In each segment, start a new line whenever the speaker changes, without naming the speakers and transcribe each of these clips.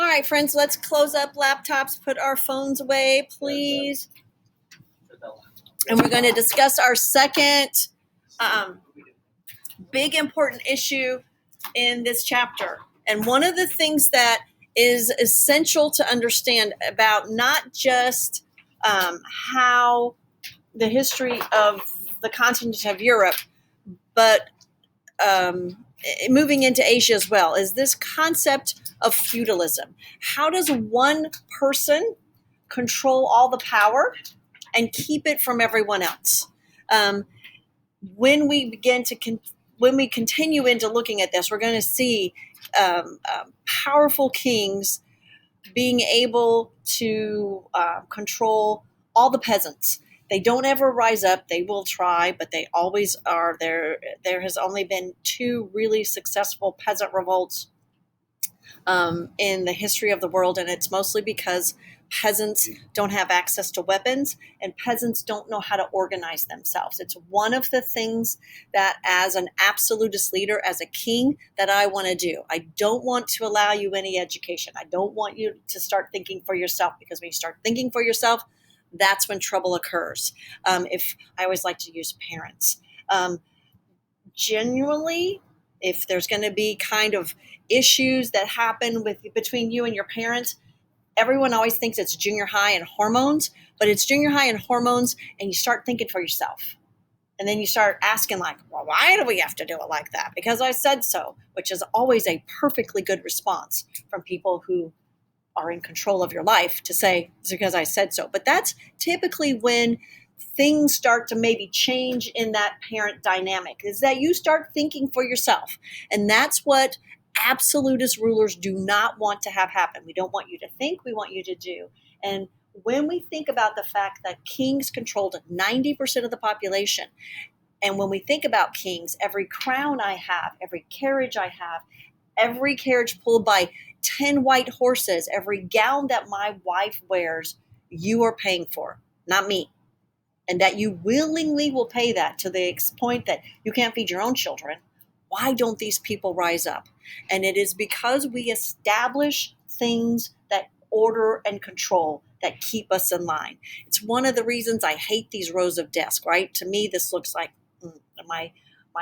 All right, friends, let's close up laptops, put our phones away, please. And we're going to discuss our second big important issue in this chapter. And one of the things that is essential to understand about not just how the history of the continent of Europe, but moving into Asia as well, is this concept of feudalism. How does one person control all the power and keep it from everyone else? When we continue into looking at this, we're going to see powerful kings being able to control all the peasants. They don't ever rise up. They will try, but they always are. There has only been 2 really successful peasant revolts in the history of the world, and it's mostly because peasants don't have access to weapons and peasants don't know how to organize themselves. It's one of the things that, as an absolutist leader, as a king, that I want to do. I don't want to allow you any education. I don't want you to start thinking for yourself, because when you start thinking for yourself, that's when trouble occurs. If I always like to use parents. Genuinely, if there's going to be kind of issues that happen between you and your parents, everyone always thinks it's junior high and hormones, but it's junior high and hormones, and you start thinking for yourself. And then you start asking, like, well, why do we have to do it like that? Because I said so, which is always a perfectly good response from people who are in control of your life, to say, it's because I said so. But that's typically when things start to maybe change in that parent dynamic, is that you start thinking for yourself. And that's what absolutist rulers do not want to have happen. We don't want you to think, we want you to do. And when we think about the fact that kings controlled 90% of the population, and when we think about kings, every crown I have, every carriage I have, every carriage pulled by 10 white horses, every gown that my wife wears, you are paying for, not me. And that you willingly will pay that to the point that you can't feed your own children. Why don't these people rise up? And it is because we establish things that order and control, that keep us in line. It's one of the reasons I hate these rows of desks, right? To me, this looks like my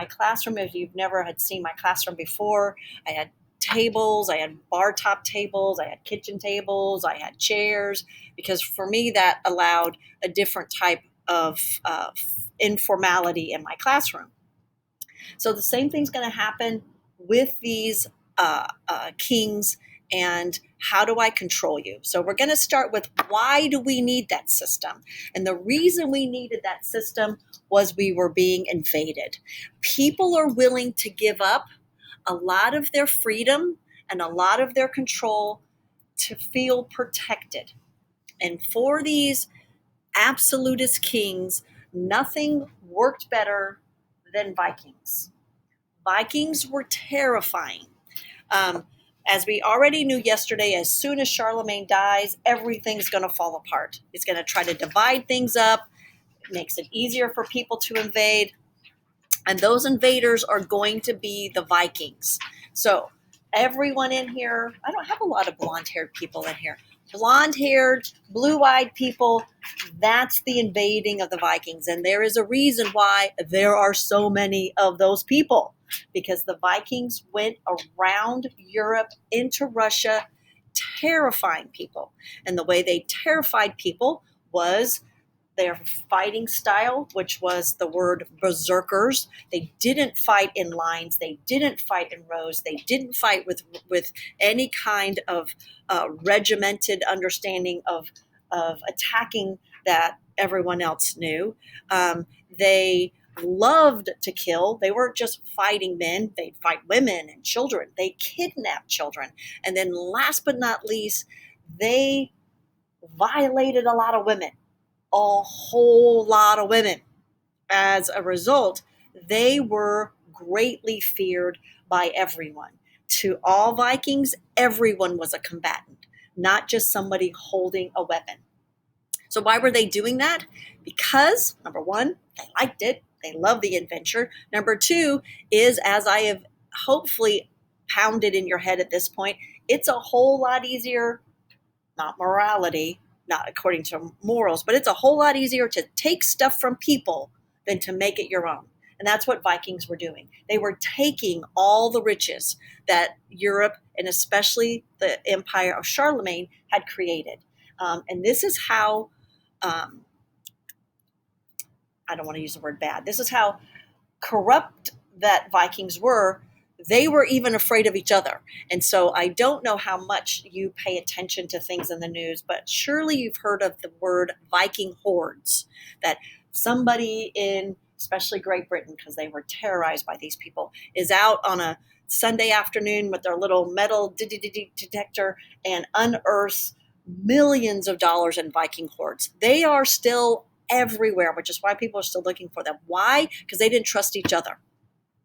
classroom. If you've never had seen my classroom before, I had tables, I had bar top tables, I had kitchen tables, I had chairs, because for me that allowed a different type of informality in my classroom. So the same thing's going to happen with these kings, and how do I control you? So we're going to start with, why do we need that system? And the reason we needed that system was we were being invaded. People are willing to give up a lot of their freedom and a lot of their control to feel protected. And for these absolutist kings, nothing worked better than Vikings. Vikings were terrifying. As we already knew yesterday, as soon as Charlemagne dies, everything's going to fall apart. He's going to try to divide things up. It makes it easier for people to invade. And those invaders are going to be the Vikings. So everyone in here, I don't have a lot of blonde-haired people in here. Blonde-haired, blue-eyed people, that's the invading of the Vikings. And there is a reason why there are so many of those people, because the Vikings went around Europe into Russia, terrifying people. And the way they terrified people was their fighting style, which was the word berserkers. They didn't fight in lines. They didn't fight in rows. They didn't fight with any kind of regimented understanding of attacking that everyone else knew. They loved to kill. They weren't just fighting men. They'd fight women and children. They kidnapped children. And then last but not least, they violated a lot of women. A whole lot of women. As a result, they were greatly feared by everyone. To all Vikings, everyone was a combatant, not just somebody holding a weapon. So why were they doing that? Because, number one, they liked it. They loved the adventure. Number two is, as I have hopefully pounded in your head at this point. It's a whole lot easier, not morality, not according to morals, but it's a whole lot easier to take stuff from people than to make it your own. And that's what Vikings were doing. They were taking all the riches that Europe and especially the empire of Charlemagne had created. And this is how, I don't want to use the word bad, this is how corrupt that Vikings were. They were even afraid of each other. And so I don't know how much you pay attention to things in the news, but surely you've heard of the word Viking hordes, that somebody in, especially Great Britain, because they were terrorized by these people, is out on a Sunday afternoon with their little metal detector and unearths millions of dollars in Viking hordes. They are still everywhere, which is why people are still looking for them. Why? Because they didn't trust each other.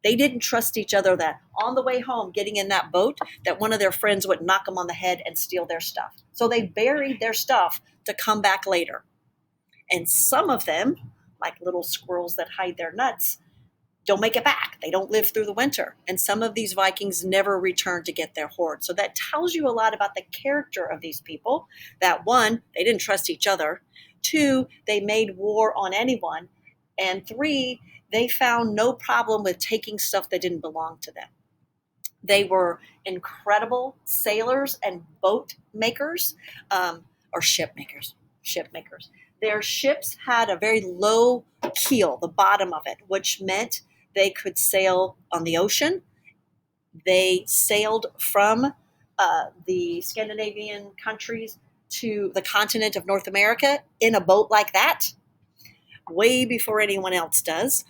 They didn't trust each other, that on the way home, getting in that boat, that one of their friends would knock them on the head and steal their stuff. So they buried their stuff to come back later. And some of them, like little squirrels that hide their nuts, don't make it back. They don't live through the winter. And some of these Vikings never return to get their hoard. So that tells you a lot about the character of these people. That one, they didn't trust each other. Two, they made war on anyone. And three, they found no problem with taking stuff that didn't belong to them. They were incredible sailors and boat makers, or ship makers. Their ships had a very low keel, the bottom of it, which meant they could sail on the ocean. They sailed from the Scandinavian countries to the continent of North America in a boat like that, way before anyone else does.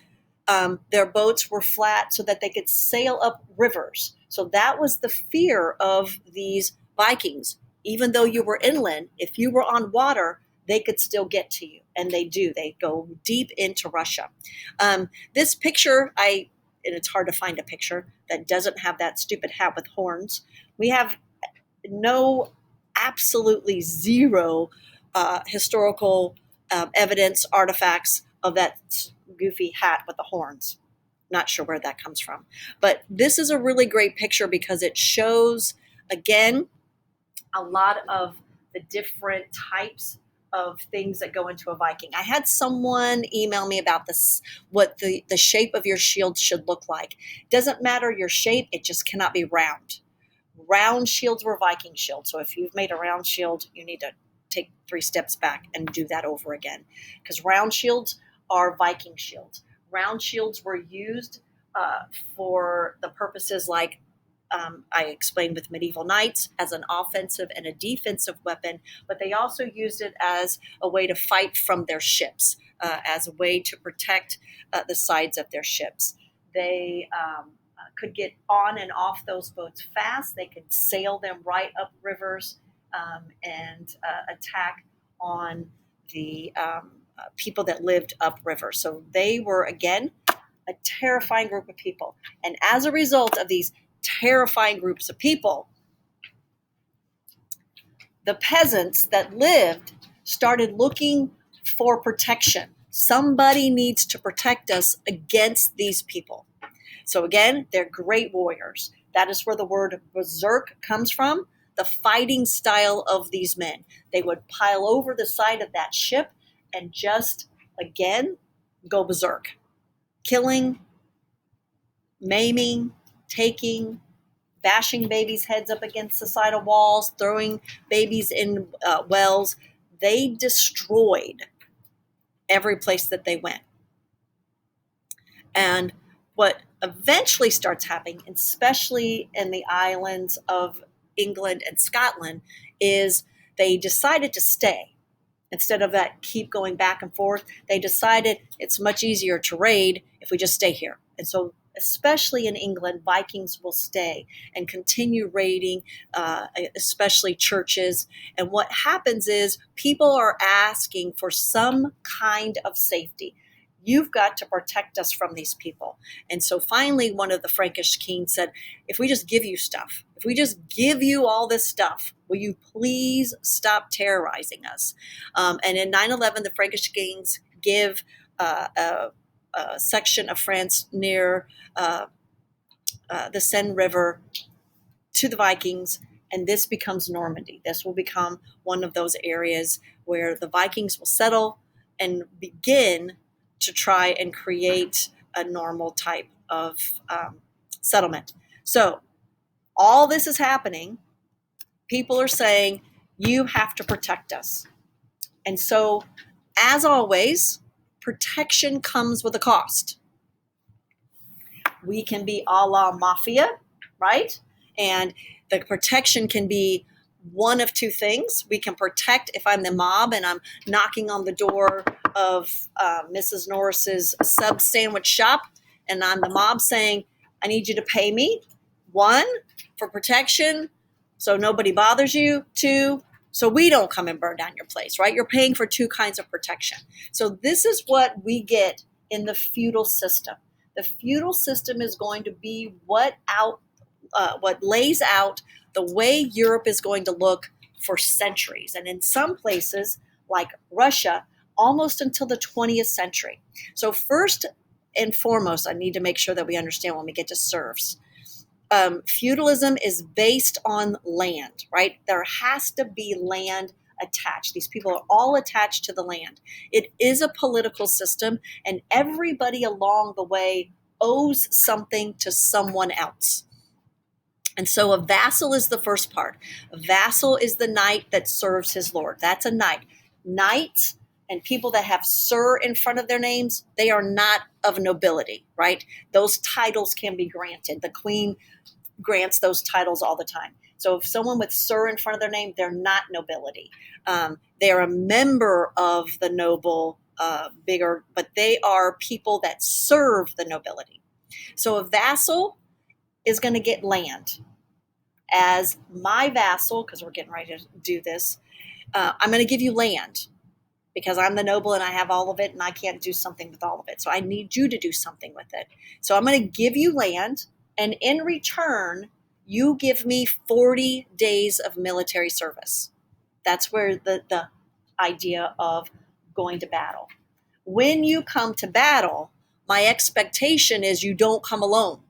Their boats were flat so that they could sail up rivers. So that was the fear of these Vikings. Even though you were inland, if you were on water, they could still get to you. And they do. They go deep into Russia. This picture, and it's hard to find a picture that doesn't have that stupid hat with horns. We have absolutely zero historical evidence, artifacts of that goofy hat with the horns. Not sure where that comes from. But this is a really great picture because it shows, again, a lot of the different types of things that go into a Viking. I had someone email me about this, what the shape of your shield should look like. Doesn't matter your shape, it just cannot be round. Round shields were Viking shields. So if you've made a round shield, you need to take 3 steps back and do that over again. Because round shields are Viking shields. Round shields were used for the purposes like I explained with medieval knights, as an offensive and a defensive weapon, but they also used it as a way to fight from their ships, as a way to protect the sides of their ships. They could get on and off those boats fast. They could sail them right up rivers and attack on the people that lived upriver. So they were, again, a terrifying group of people. And as a result of these terrifying groups of people, the peasants that lived started looking for protection. Somebody needs to protect us against these people. So again, they're great warriors. That is where the word berserk comes from, the fighting style of these men. They would pile over the side of that ship and just, again, go berserk. Killing, maiming, taking, bashing babies' heads up against the side of walls, throwing babies in wells. They destroyed every place that they went. And what eventually starts happening, especially in the islands of England and Scotland, is they decided to stay. Instead of that keep going back and forth, they decided it's much easier to raid if we just stay here. And so especially in England, Vikings will stay and continue raiding, especially churches. And what happens is people are asking for some kind of safety. You've got to protect us from these people. And so finally, one of the Frankish kings said, if we just give you stuff, if we just give you all this stuff, will you please stop terrorizing us? And in 911, the Frankish kings give a section of France near the Seine River to the Vikings, and this becomes Normandy. This will become one of those areas where the Vikings will settle and begin to try and create a normal type of settlement. So all this is happening. People are saying, you have to protect us. And so, as always, protection comes with a cost. We can be a la mafia, right? And the protection can be one of two things. We can protect if I'm the mob and I'm knocking on the door of Mrs. Norris's sub sandwich shop, and I'm the mob saying, I need you to pay me. One, for protection, so nobody bothers you. Two, so we don't come and burn down your place, right? You're paying for two kinds of protection. So this is what we get in the feudal system. The feudal system is going to be what lays out the way Europe is going to look for centuries. And in some places, like Russia, almost until the 20th century. So first and foremost, I need to make sure that we understand when we get to serfs. Feudalism is based on land, right? There has to be land attached. These people are all attached to the land. It is a political system, and everybody along the way owes something to someone else. And so a vassal is the first part. A vassal is the knight that serves his lord. That's a knight. Knights and people that have sir in front of their names, they are not of nobility, right? Those titles can be granted. The queen grants those titles all the time. So if someone with sir in front of their name, they're not nobility. They're a member of the noble, but they are people that serve the nobility. So a vassal is going to get land. As my vassal, because we're getting ready to do this, I'm going to give you land because I'm the noble and I have all of it and I can't do something with all of it. So I need you to do something with it. So I'm going to give you land, and in return, you give me 40 days of military service. That's where the idea of going to battle. When you come to battle, my expectation is you don't come alone.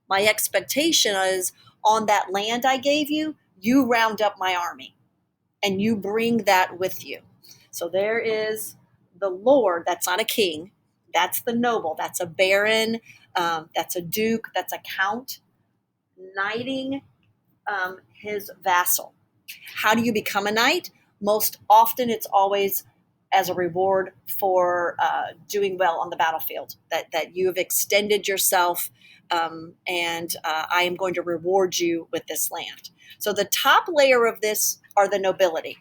My expectation is on that land I gave you, you round up my army and you bring that with you. So there is the lord. That's not a king. That's the noble. That's a baron. That's a duke. That's a count. Knighting his vassal. How do you become a knight? Most often it's always as a reward for doing well on the battlefield, that you have extended yourself, and I am going to reward you with this land. So the top layer of this are the nobility.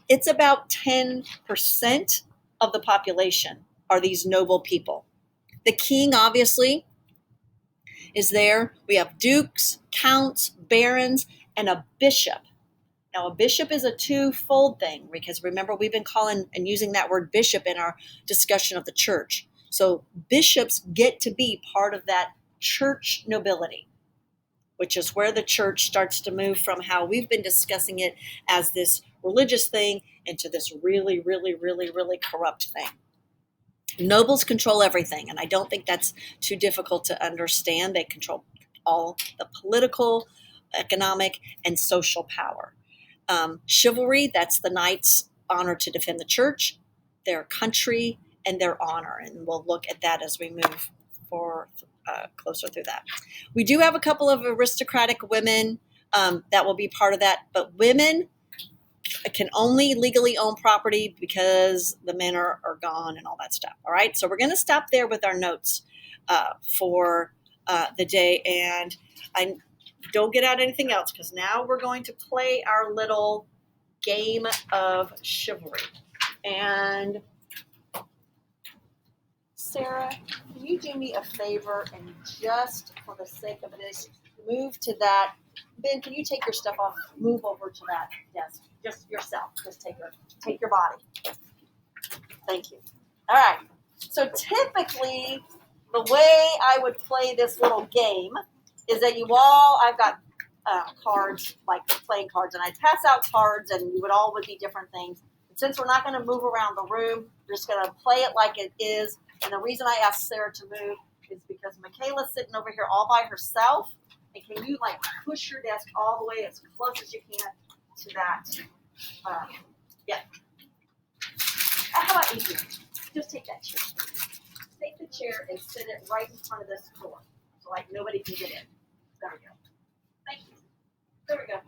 It's about 10% of the population are these noble people. The king, obviously, is there. We have dukes, counts, barons, and a bishop. Now, a bishop is a twofold thing, because remember, we've been calling and using that word bishop in our discussion of the church. So bishops get to be part of that church nobility, which is where the church starts to move from how we've been discussing it as this religious thing into this really, really, really, really corrupt thing. Nobles control everything, and I don't think that's too difficult to understand. They control all the political, economic, and social power. Chivalry, that's the knight's honor to defend the church, their country, and their honor. And we'll look at that as we move closer through that. We do have a couple of aristocratic women that will be part of that, but women can only legally own property because the men are gone and all that stuff. All right, so we're going to stop there with our notes for the day, and I don't get out anything else, because now we're going to play our little game of chivalry. And Sarah, can you do me a favor and just for the sake of this, move to that. Ben, can you take your stuff off? Move over to that desk. Just yourself. Just take your body. Thank you. All right. So typically, the way I would play this little game is that I've got cards, like playing cards, and I'd pass out cards, and you would be different things. But since we're not going to move around the room, we're just going to play it like it is. And the reason I asked Sarah to move is because Michaela's sitting over here all by herself. And can you like push your desk all the way as close as you can to that? Yeah. How about you do? Just take that chair. Take the chair and sit it right in front of this door. So like nobody can get in. There we go. Thank you. There we go.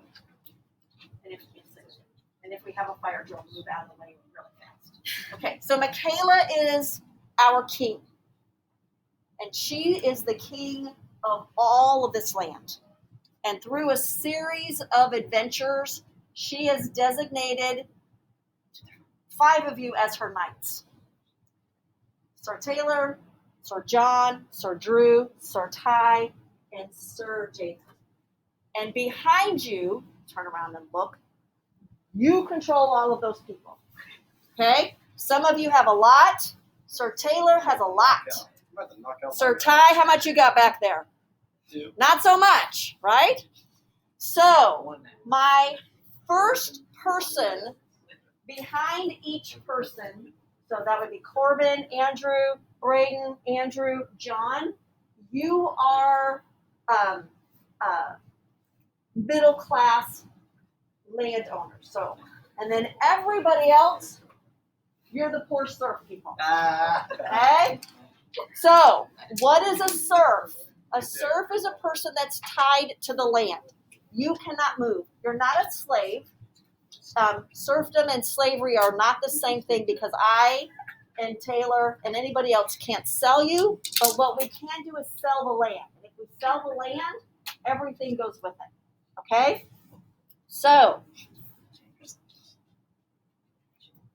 And if you can sit it. And if we have a fire drill, move out of the way really fast. Okay, so Michaela is our king. And she is the king of all of this land. And through a series of adventures, she has designated 5 of you as her knights. Sir Taylor, Sir John, Sir Drew, Sir Ty, and Sir Jason. And behind you, turn around and look, you control all of those people. Okay? Some of you have a lot. Sir Taylor has a lot. Sir Ty, how much you got back there?
2.
Not so much, right? So, my first person behind each person, so that would be Corbin, Andrew, Braden, Andrew, John. You are middle class landowners. So, and then everybody else, you're the poor serf people. Okay? So, what is a serf? A serf is a person that's tied to the land. You cannot move. You're not a slave. Serfdom and slavery are not the same thing because I and Taylor and anybody else can't sell you, but what we can do is sell the land. And if we sell the land, everything goes with it. Okay? So,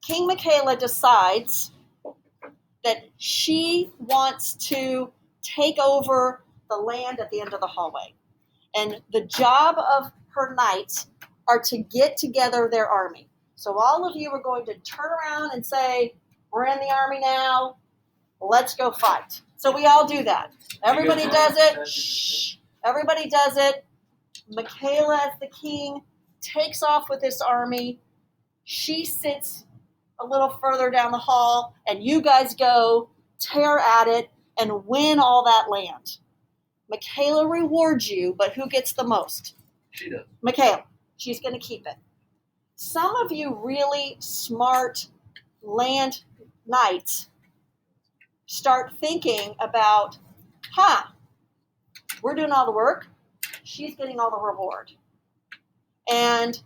King Michaela decides that she wants to take over the land at the end of the hallway. And the job of her knights are to get together their army. So all of you are going to turn around and say, we're in the army now, let's go fight. So we all do that. Everybody does it. Shh. Everybody does it. Michaela, as the king, takes off with this army. She sits a little further down the hall, and you guys go tear at it and win all that land. Michaela rewards you, but who gets the most?
She does.
Michaela. She's going to keep it. Some of you really smart land knights start thinking about, we're doing all the work. She's getting all the reward. And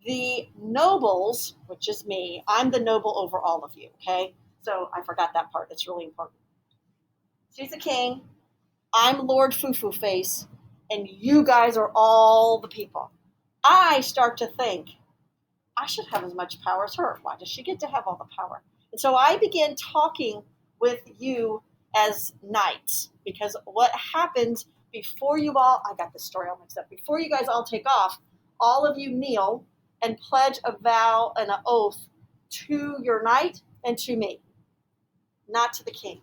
the nobles, which is me, I'm the noble over all of you, okay? So I forgot that part. It's really important. She's the king. I'm Lord Foo-Foo Face, and you guys are all the people. I start to think, I should have as much power as her. Why does she get to have all the power? And so I began talking with you as knights, because what happens before you all, I got this story all mixed up, before you guys all take off, all of you kneel and pledge a vow and an oath to your knight and to me, not to the king.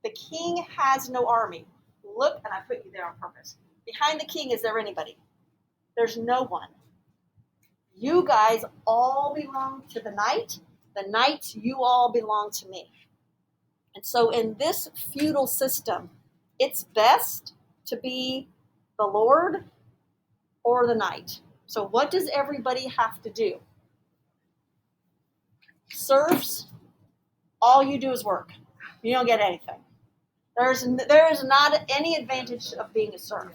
The king has no army. Look, and I put you there on purpose. Behind the king, is there anybody? There's no one. You guys all belong to the knight. The knights, you all belong to me. And so in this feudal system, it's best to be the lord or the knight. So what does everybody have to do? Serfs, all you do is work. You don't get anything. There is not any advantage of being a serf.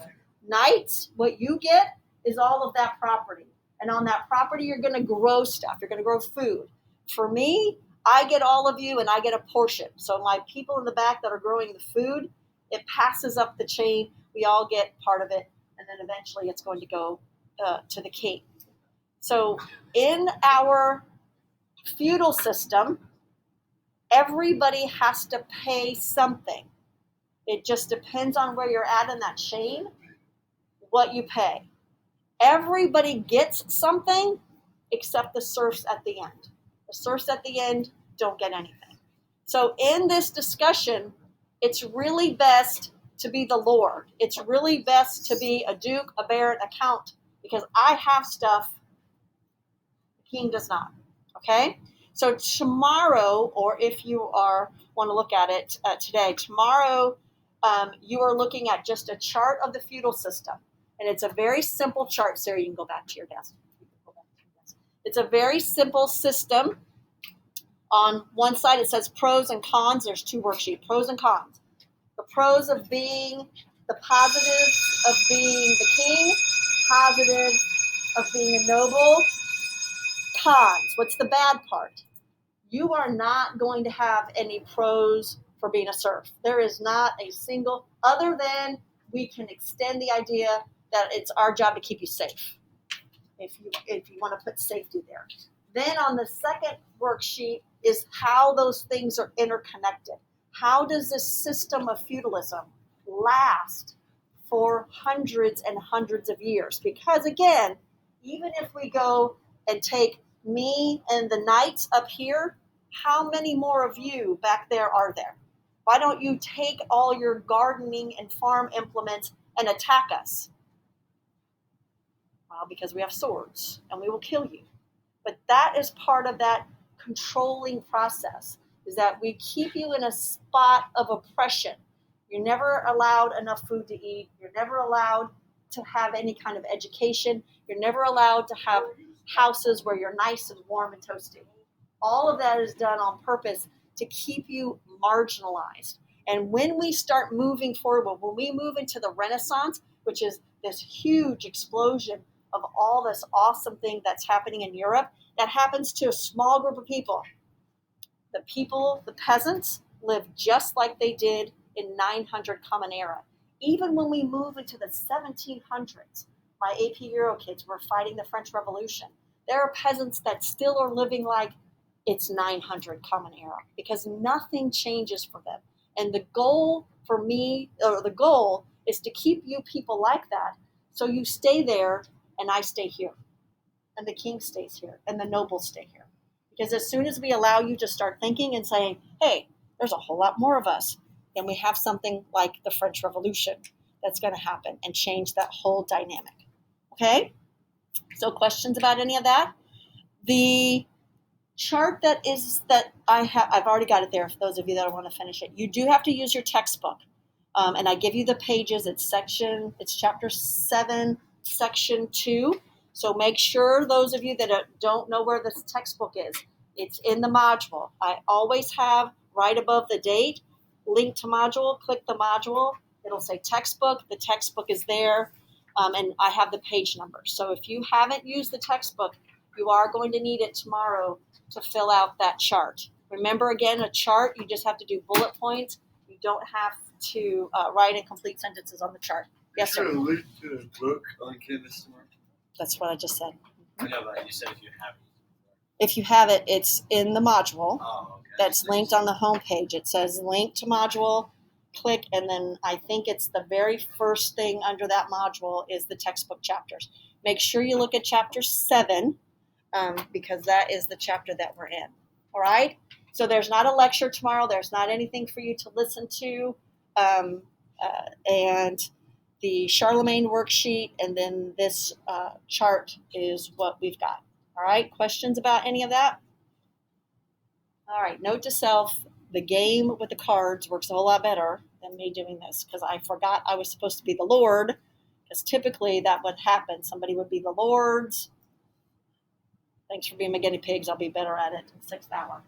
Knights, what you get is all of that property. And on that property, you're going to grow stuff. You're going to grow food. For me, I get all of you and I get a portion. So my people in the back that are growing the food, it passes up the chain. We all get part of it. And then eventually it's going to go to the king. So in our feudal system, everybody has to pay something. It just depends on where you're at in that chain, what you pay. Everybody gets something except the serfs at the end. The serfs at the end don't get anything. So in this discussion, it's really best to be the lord. It's really best to be a duke, a baron, a count, because I have stuff the king does not. Okay? So tomorrow, or if you want to look at it today, tomorrow you are looking at just a chart of the feudal system. And it's a very simple chart. Sarah, you can go back to your desk. It's a very simple system. On one side, it says pros and cons. There's 2 worksheets, pros and cons. The pros of being the positives of being the king, positives of being a noble, cons. What's the bad part? You are not going to have any pros for being a serf. There is not a single, other than we can extend the idea that it's our job to keep you safe, if you want to put safety there. Then on the second worksheet is how those things are interconnected. How does this system of feudalism last for hundreds and hundreds of years? Because again, even if we go and take me and the knights up here, how many more of you back there are there? Why don't you take all your gardening and farm implements and attack us? Well, because we have swords and we will kill you. But that is part of that controlling process, is that we keep you in a spot of oppression. You're never allowed enough food to eat. You're never allowed to have any kind of education. You're never allowed to have houses where you're nice and warm and toasty. All of that is done on purpose to keep you marginalized. And when we start moving forward, when we move into the Renaissance, which is this huge explosion of all this awesome thing that's happening in Europe, that happens to a small group of people. The people, the peasants, live just like they did in 900 Common Era. Even when we move into the 1700s, my AP Euro kids were fighting the French Revolution. There are peasants that still are living like it's 900 Common Era, because nothing changes for them. And the goal for me, or the goal, is to keep you people like that, so you stay there and I stay here, and the king stays here, and the nobles stay here. Because as soon as we allow you to start thinking and saying, hey, there's a whole lot more of us, then we have something like the French Revolution that's going to happen and change that whole dynamic. Okay? So questions about any of that? The chart that I've already got it there for those of you that want to finish it. You do have to use your textbook. And I give you the pages. It's chapter 7, section 2. So make sure, those of you that don't know where this textbook is, it's in the module. I always have right above the date, link to module, click the module. It'll say textbook. The textbook is there, and I have the page number. So if you haven't used the textbook, you are going to need it tomorrow to fill out that chart. Remember, again, a chart, you just have to do bullet points. You don't have to write in complete sentences on the chart. Yes, sir?
Is there a link to the book on Canvas tomorrow?
That's what I just said.
I know, but you said if you have it.
If you have it, it's in the module.
Oh, okay.
That's linked on the home page. It says link to module, click, and then I think it's the very first thing under that module is the textbook chapters. Make sure you look at chapter 7, because that is the chapter that we're in. All right? So there's not a lecture tomorrow. There's not anything for you to listen to. And the Charlemagne worksheet, and then this chart is what we've got. All right? Questions about any of that? All right. Note to self, the game with the cards works a whole lot better than me doing this, because I forgot I was supposed to be the Lord, because typically that would happen. Somebody would be the Lords. Thanks for being my guinea pigs. I'll be better at it in the 6th hour.